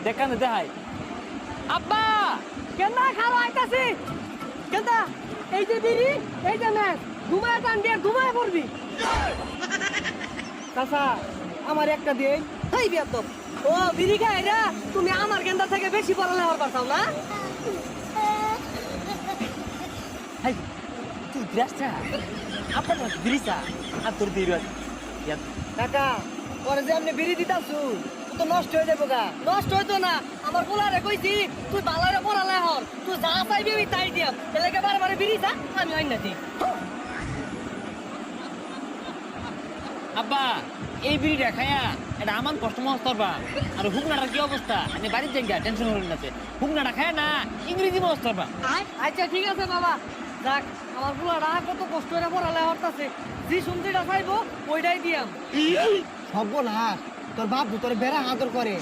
দেখানে দেখাই আব্বা কেন্দা খাওয়া আইতাছি কেন্দা এই যে বিড়ি এই যে ম্যাচ ঘুমায় টান দিয়ে ঘুমায় পড়বি চাচা আমার একটা দিয়ে এই বিয়ার তো ও বিড়ি খাই রা তুমি আমার গেন্দা থেকে বেশি পড়ালে হওয়ার পারতাম না হাই তুই দ্রাসটা আপন বিরিসা আর তোর দিরস কাকা পরে যে আপনি বিড়ি দিতাছু তো নষ্ট হয়ে যাবো গা নষ্ট হইতো না আমার পোলারে কইছি তুই বালারে পড়ালে হর তুই যা চাইবি আমি তাই দিয়াম এলাকে বারে বিড়ি যা আমি আইন না দিই আব্বা এই বিড়িটা খায়া এটা আমার কষ্ট মহস করবা আর হুকনাটার কি অবস্থা আপনি বাড়ির জায়গা টেনশন করেন না হুকনাটা খায় না ইংরেজি মহস করবা আচ্ছা ঠিক আছে বাবা যাক আমার পোলারা কত কষ্ট করে পড়ালে হরতাছে যে শুনতেটা চাইবো ওইটাই দিয়াম সর্বনাশ তোর বাপ তোর বেড়া আদর করে